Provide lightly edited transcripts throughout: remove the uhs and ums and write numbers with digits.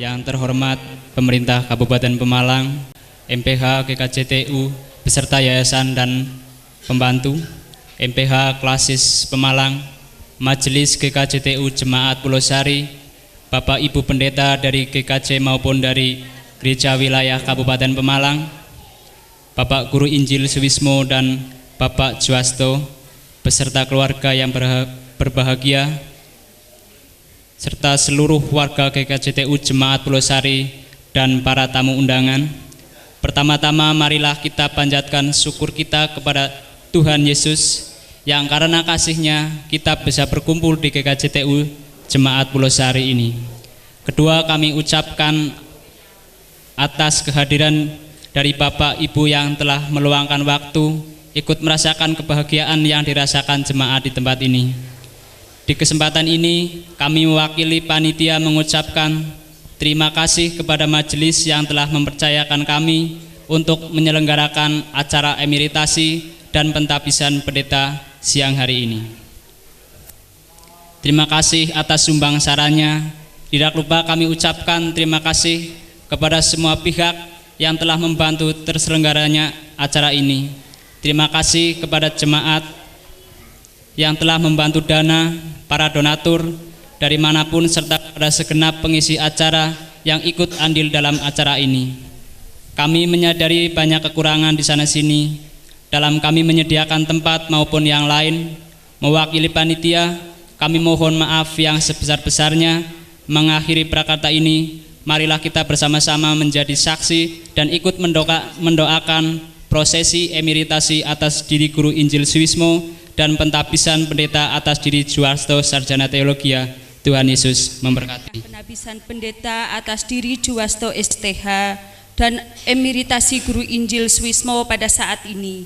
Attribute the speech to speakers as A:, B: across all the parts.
A: yang terhormat pemerintah Kabupaten Pemalang, MPH GKJTU beserta yayasan dan pembantu, MPH Klasis Pemalang, Majelis GKJTU Jemaat Pulau Sari, Bapak Ibu Pendeta dari GKJ maupun dari Gereja Wilayah Kabupaten Pemalang, Bapak Guru Injil Suwismo dan Bapak Juwasto beserta keluarga yang berbahagia, serta seluruh warga GKJTU Jemaat Pulau Sari dan para tamu undangan. Pertama-tama marilah kita panjatkan syukur kita kepada Tuhan Yesus yang karena kasih-Nya kita bisa berkumpul di GKJTU Jemaat Pulau Sari ini. Kedua, kami ucapkan atas kehadiran dari Bapak Ibu yang telah meluangkan waktu ikut merasakan kebahagiaan yang dirasakan jemaat di tempat ini. Di kesempatan ini kami mewakili panitia mengucapkan terima kasih kepada majelis yang telah mempercayakan kami untuk menyelenggarakan acara emeritasi dan pentabisan pendeta siang hari ini. Terima kasih atas sumbang sarannya. Tidak lupa kami ucapkan terima kasih kepada semua pihak yang telah membantu terselenggaranya acara ini. Terima kasih kepada jemaat yang telah membantu dana, para donatur dari manapun, serta kepada segenap pengisi acara yang ikut andil dalam acara ini. Kami menyadari banyak kekurangan di sana-sini dalam kami menyediakan tempat maupun yang lain. Mewakili panitia, kami mohon maaf yang sebesar-besarnya. Mengakhiri prakata ini, marilah kita bersama-sama menjadi saksi dan ikut mendoakan prosesi emeritasi atas diri Guru Injil Suwismo dan pentabisan pendeta atas diri Juwasto Sarjana Teologia. Tuhan Yesus memberkati.
B: Penabisan pendeta atas diri Juwasto STH dan emeritasi Guru Injil Suwismo pada saat ini.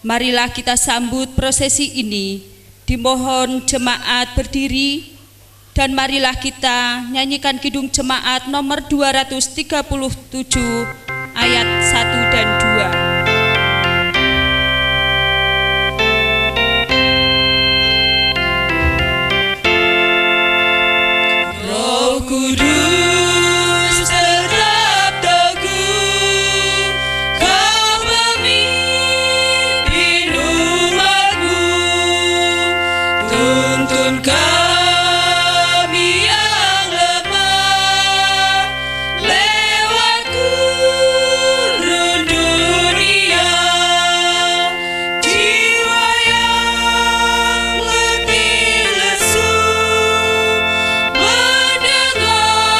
B: Marilah kita sambut prosesi ini. Dimohon jemaat berdiri dan marilah kita nyanyikan Kidung Jemaat nomor 237 ayat 1 dan 2. Roh Kudus tetap teguh, Kau memimpin umat-Mu, tuntun kami yang lemah lewat gurun dunia, jiwa yang letih lesu mendengar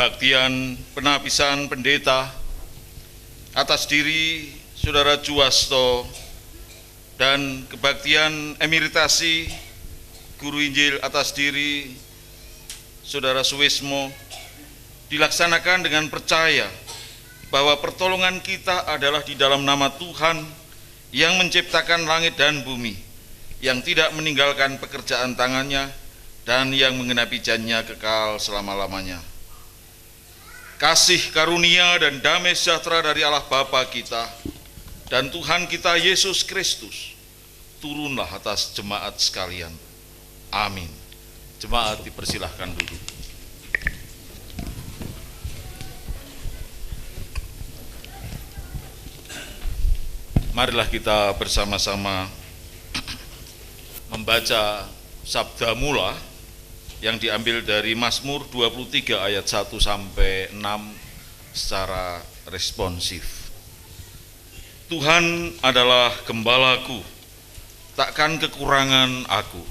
C: kebaktian penabisan pendeta atas diri Saudara Juwasto dan kebaktian emeritasi Guru Injil atas diri Saudara Suwismo dilaksanakan dengan percaya bahwa pertolongan kita adalah di dalam nama Tuhan yang menciptakan langit dan bumi, yang tidak meninggalkan pekerjaan tangannya dan yang menggenapi janjinya kekal selama-lamanya. Kasih karunia dan damai sejahtera dari Allah Bapa kita dan Tuhan kita Yesus Kristus turunlah atas jemaat sekalian. Amin. Jemaat dipersilahkan duduk. Marilah kita bersama-sama membaca sabda mula yang diambil dari Mazmur 23 ayat 1 sampai 6 secara responsif. Tuhan adalah gembalaku, takkan kekurangan aku.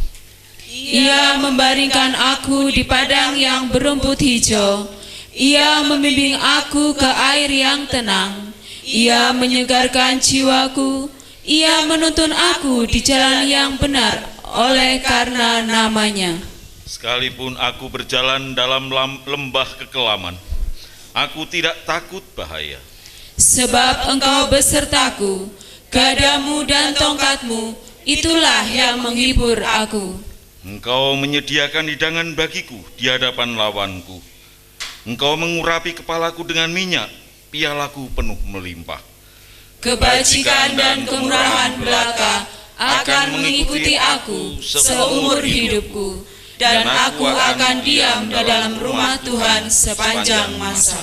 D: Ia membaringkan aku di padang yang berumput hijau. Ia membimbing aku ke air yang tenang. Ia menyegarkan jiwaku. Ia menuntun aku di jalan yang benar oleh karena namanya.
C: Sekalipun aku berjalan dalam lembah kekelaman, aku tidak takut bahaya.
D: Sebab Engkau besertaku, gadamu dan tongkatmu, itulah yang menghibur aku.
C: Engkau menyediakan hidangan bagiku di hadapan lawanku. Engkau mengurapi kepalaku dengan minyak, pialaku penuh melimpah.
D: Kebajikan dan kemurahan belaka akan mengikuti aku seumur hidupku, dan aku akan diam di dalam rumah Tuhan sepanjang masa.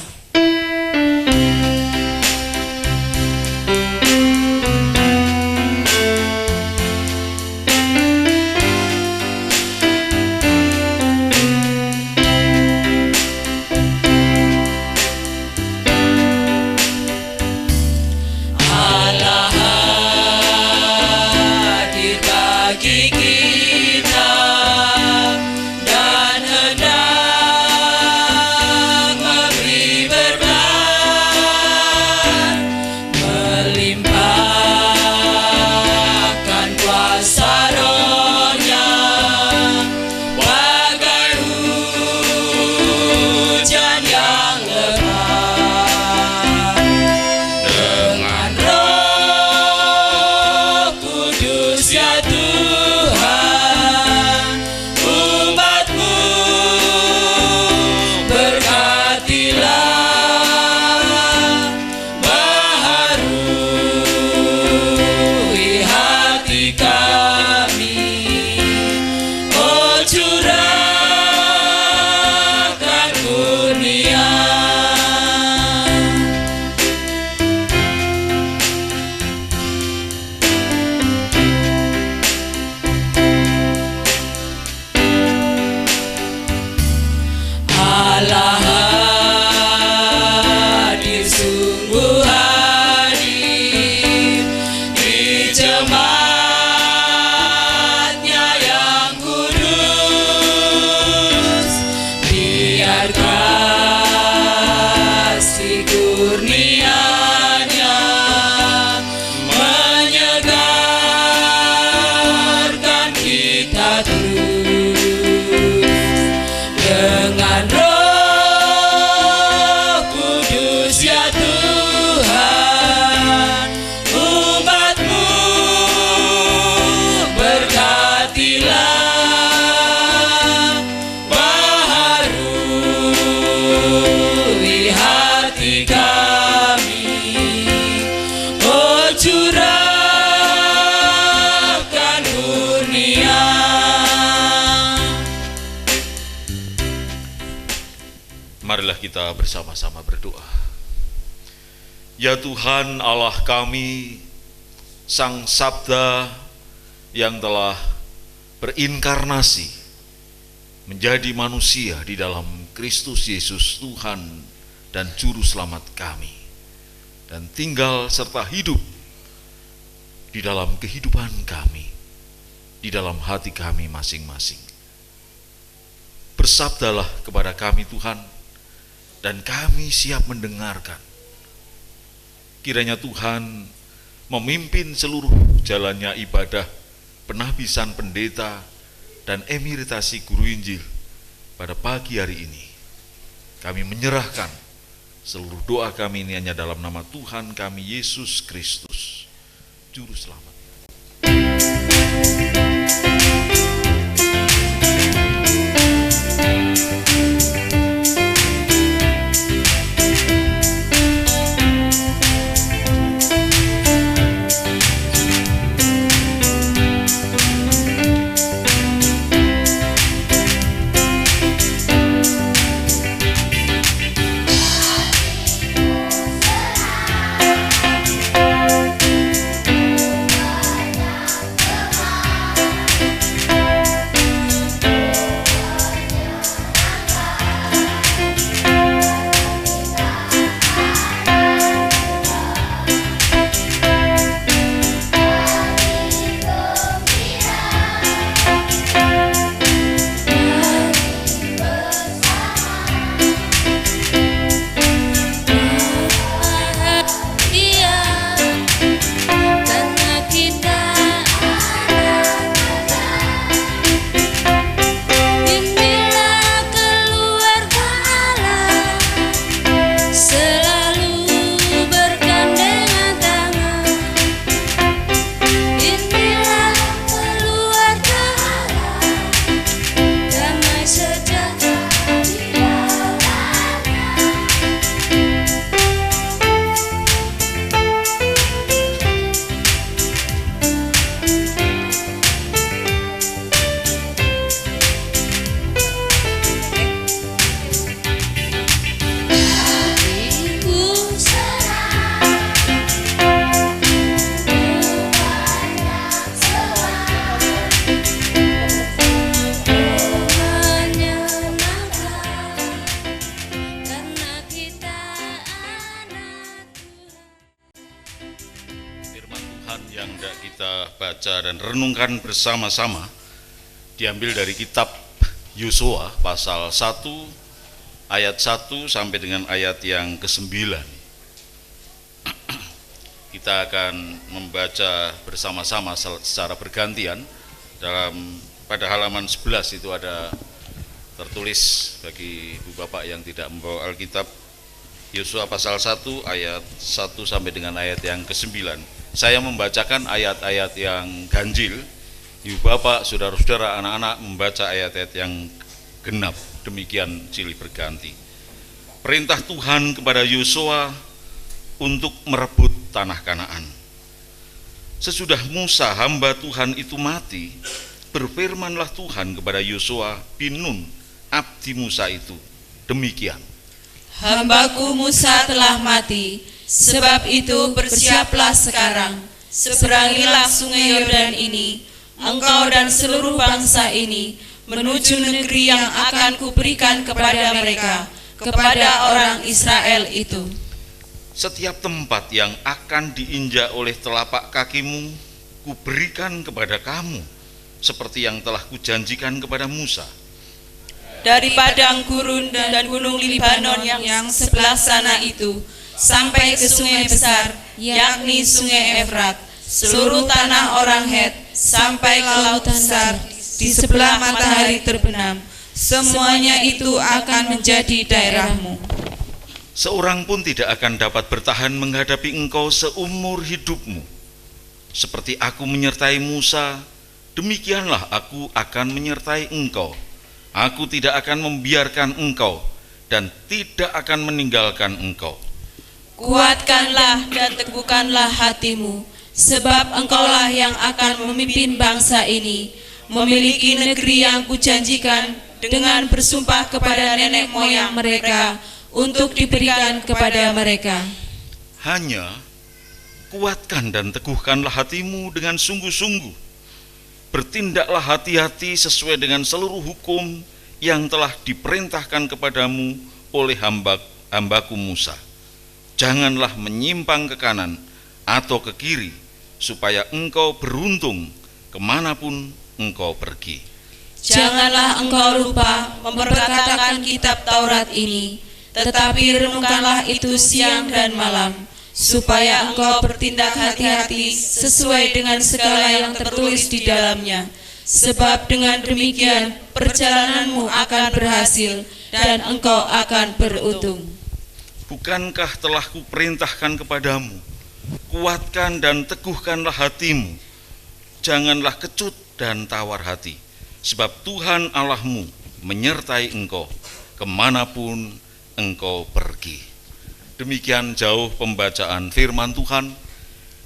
C: Marilah kita bersama-sama berdoa. Ya Tuhan Allah kami, Sang Sabda yang telah berinkarnasi menjadi manusia di dalam Kristus Yesus Tuhan dan Juru Selamat kami, dan tinggal serta hidup di dalam kehidupan kami, di dalam hati kami masing-masing. Bersabdalah kepada kami Tuhan, dan kami siap mendengarkan. Kiranya Tuhan memimpin seluruh jalannya ibadah penahbisan pendeta dan emeritasi guru Injil pada pagi hari ini. Kami menyerahkan seluruh doa kami ini hanya dalam nama Tuhan kami Yesus Kristus, Juru Selamat. Yang hendak kita baca dan renungkan bersama-sama diambil dari kitab Yosua pasal 1 ayat 1 sampai dengan ayat yang ke-9. Kita akan membaca bersama-sama secara bergantian. Pada halaman 11 itu ada tertulis bagi Ibu Bapak yang tidak membawa Alkitab, Yosua pasal 1 ayat 1 sampai dengan ayat yang ke-9. Saya membacakan ayat-ayat yang ganjil, Ibu Bapak, saudara-saudara, anak-anak membaca ayat-ayat yang genap. Demikian silih berganti. Perintah Tuhan kepada Yosua untuk merebut tanah Kanaan. Sesudah Musa hamba Tuhan itu mati, berfirmanlah Tuhan kepada Yosua bin Nun, abdi Musa itu, demikian.
D: Hambaku Musa telah mati, sebab itu bersiaplah sekarang, seberangilah sungai Yordan ini, engkau dan seluruh bangsa ini, menuju negeri yang akan kuberikan kepada mereka, kepada orang Israel itu.
C: Setiap tempat yang akan diinjak oleh telapak kakimu, kuberikan kepada kamu, seperti yang telah kujanjikan kepada Musa.
D: Dari padang gurun dan gunung Libanon yang sebelah sana itu, sampai ke sungai besar, yakni sungai Efrat, seluruh tanah orang Het, sampai ke laut besar, di sebelah matahari terbenam, semuanya itu akan menjadi daerahmu.
C: Seorang pun tidak akan dapat bertahan menghadapi engkau seumur hidupmu. Seperti aku menyertai Musa, demikianlah aku akan menyertai engkau. Aku tidak akan membiarkan engkau dan tidak akan meninggalkan engkau.
D: Kuatkanlah dan teguhkanlah hatimu, sebab engkaulah yang akan memimpin bangsa ini, memiliki negeri yang kujanjikan dengan bersumpah kepada nenek moyang mereka, untuk diberikan kepada mereka.
C: Hanya kuatkan dan teguhkanlah hatimu dengan sungguh-sungguh. Bertindaklah hati-hati sesuai dengan seluruh hukum yang telah diperintahkan kepadamu oleh hambaku Musa. Janganlah menyimpang ke kanan atau ke kiri, supaya engkau beruntung kemanapun engkau pergi.
D: Janganlah engkau lupa memperkatakan kitab Taurat ini, tetapi renungkanlah itu siang dan malam, supaya engkau bertindak hati-hati sesuai dengan segala yang tertulis di dalamnya. Sebab dengan demikian perjalananmu akan berhasil dan engkau akan beruntung.
C: Bukankah telah kuperintahkan kepadamu, kuatkan dan teguhkanlah hatimu, janganlah kecut dan tawar hati, sebab Tuhan Allahmu menyertai engkau kemanapun engkau pergi. Demikian jauh pembacaan firman Tuhan.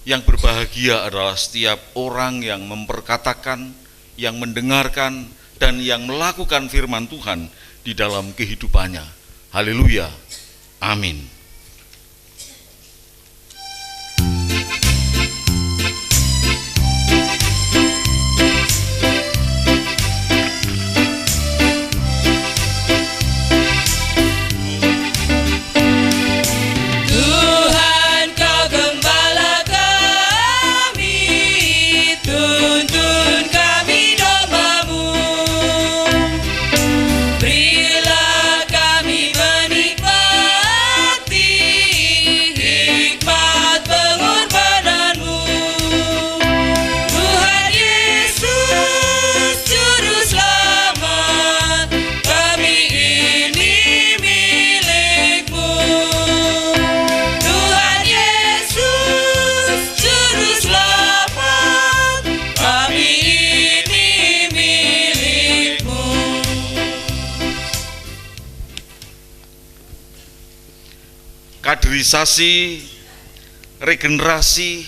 C: Yang berbahagia adalah setiap orang yang memperkatakan, yang mendengarkan, dan yang melakukan firman Tuhan di dalam kehidupannya. Haleluya. Amin. Kaderisasi, regenerasi,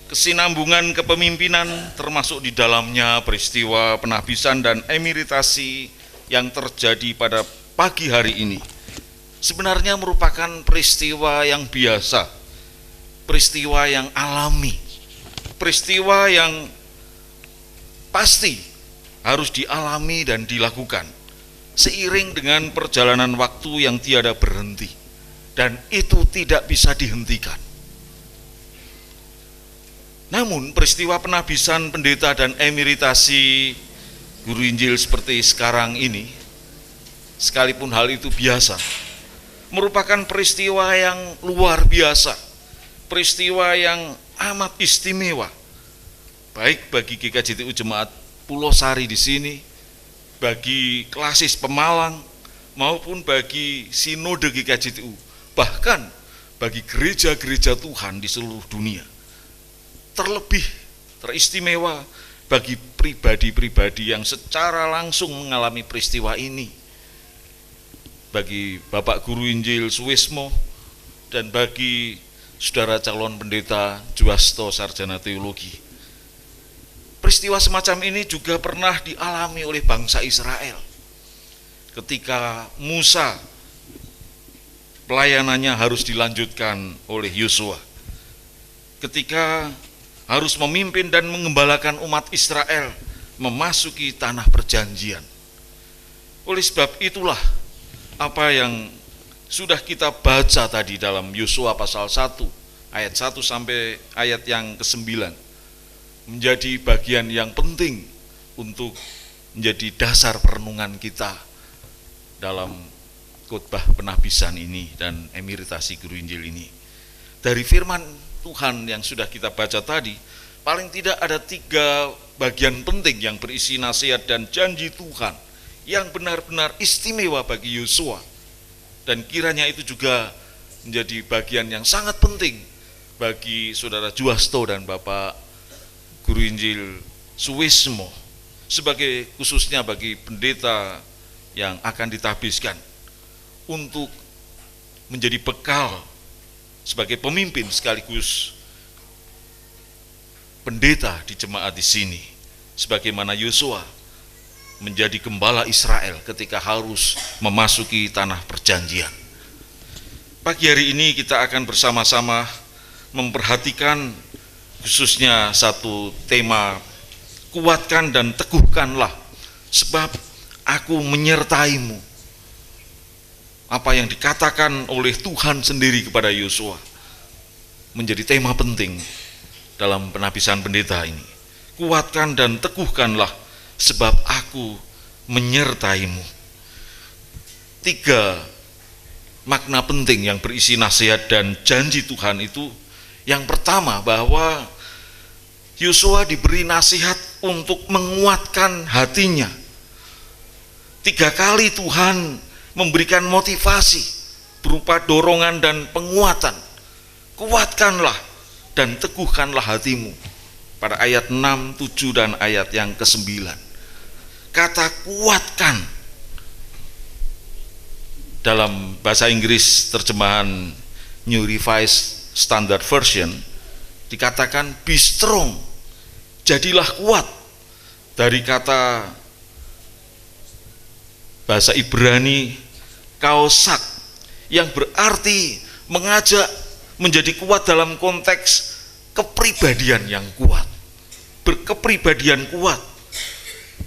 C: kesinambungan kepemimpinan termasuk di dalamnya peristiwa penahbisan dan emeritasi yang terjadi pada pagi hari ini sebenarnya merupakan peristiwa yang biasa, peristiwa yang alami, peristiwa yang pasti harus dialami dan dilakukan seiring dengan perjalanan waktu yang tiada berhenti. Dan itu tidak bisa dihentikan. Namun peristiwa penahbisan pendeta dan emeritasi guru Injil seperti sekarang ini, sekalipun hal itu biasa, merupakan peristiwa yang luar biasa, peristiwa yang amat istimewa, baik bagi GKJTU Jemaat Pulau Sari di sini, bagi Klasis Pemalang, maupun bagi Sinode GKJTU, bahkan bagi gereja-gereja Tuhan di seluruh dunia. Terlebih teristimewa bagi pribadi-pribadi yang secara langsung mengalami peristiwa ini, bagi Bapak Guru Injil Suwismo dan bagi Saudara calon pendeta Juwasto Sarjana Teologi. Peristiwa semacam ini juga pernah dialami oleh bangsa Israel ketika Musa pelayanannya harus dilanjutkan oleh Yosua, ketika harus memimpin dan mengembalakan umat Israel memasuki tanah perjanjian. Oleh sebab itulah apa yang sudah kita baca tadi dalam Yosua pasal 1 ayat 1 sampai ayat yang ke-9 menjadi bagian yang penting untuk menjadi dasar perenungan kita dalam khotbah penahbisan ini dan emeritasi guru Injil ini. Dari firman Tuhan yang sudah kita baca tadi, paling tidak ada 3 bagian penting yang berisi nasihat dan janji Tuhan yang benar-benar istimewa bagi Yosua, dan kiranya itu juga menjadi bagian yang sangat penting bagi Saudara Juwasto dan Bapak Guru Injil Suwismo, sebagai khususnya bagi pendeta yang akan ditahbiskan, untuk menjadi bekal sebagai pemimpin sekaligus pendeta di jemaat di sini, sebagaimana Yosua menjadi gembala Israel ketika harus memasuki tanah perjanjian. Pagi hari ini kita akan bersama-sama memperhatikan khususnya satu tema, kuatkan dan teguhkanlah sebab aku menyertaimu. Apa yang dikatakan oleh Tuhan sendiri kepada Yosua menjadi tema penting dalam penahbisan pendeta ini. Kuatkan dan teguhkanlah sebab aku menyertaimu. 3 makna penting yang berisi nasihat dan janji Tuhan itu, yang pertama bahwa Yosua diberi nasihat untuk menguatkan hatinya. 3 kali Tuhan memberikan motivasi berupa dorongan dan penguatan. Kuatkanlah dan teguhkanlah hatimu. Pada ayat 6, 7 dan ayat yang ke-9. Kata kuatkan dalam bahasa Inggris terjemahan New Revised Standard Version dikatakan be strong, jadilah kuat, dari kata bahasa Ibrani kaosak yang berarti mengajak menjadi kuat dalam konteks kepribadian yang kuat, berkepribadian kuat.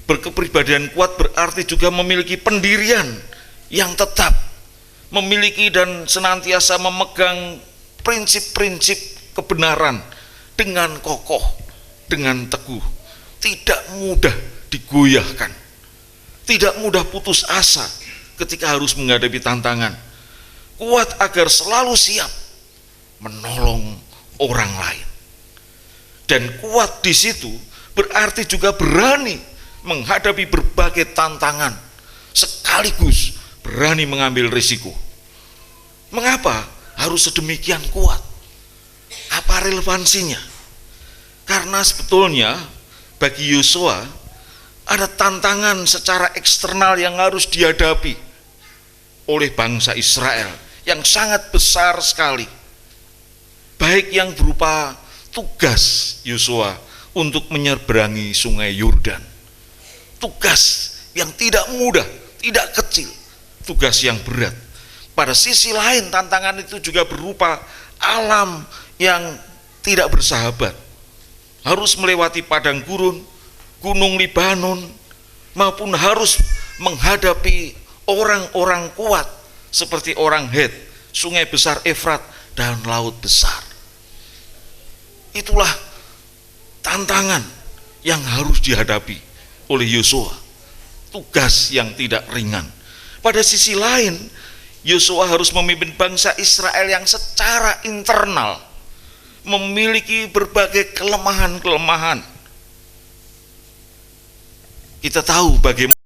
C: Berkepribadian kuat berarti juga memiliki pendirian yang tetap, memiliki dan senantiasa memegang prinsip-prinsip kebenaran dengan kokoh, dengan teguh, tidak mudah digoyahkan, tidak mudah putus asa ketika harus menghadapi tantangan, kuat agar selalu siap menolong orang lain. Dan kuat di situ berarti juga berani menghadapi berbagai tantangan, sekaligus berani mengambil risiko. Mengapa harus sedemikian kuat? Apa relevansinya? Karena sebetulnya bagi Yosua ada tantangan secara eksternal yang harus dihadapi oleh bangsa Israel yang sangat besar sekali, baik yang berupa tugas Yosua untuk menyeberangi sungai Yordan. Tugas yang tidak mudah, tidak kecil, tugas yang berat. Pada sisi lain tantangan itu juga berupa alam yang tidak bersahabat. Harus melewati padang gurun, gunung Libanon, maupun harus menghadapi orang-orang kuat seperti orang Het, sungai besar Efrat, dan laut besar. Itulah tantangan yang harus dihadapi oleh Yosua, tugas yang tidak ringan. Pada sisi lain, Yosua harus memimpin bangsa Israel yang secara internal memiliki berbagai kelemahan-kelemahan. Kita tahu bagaimana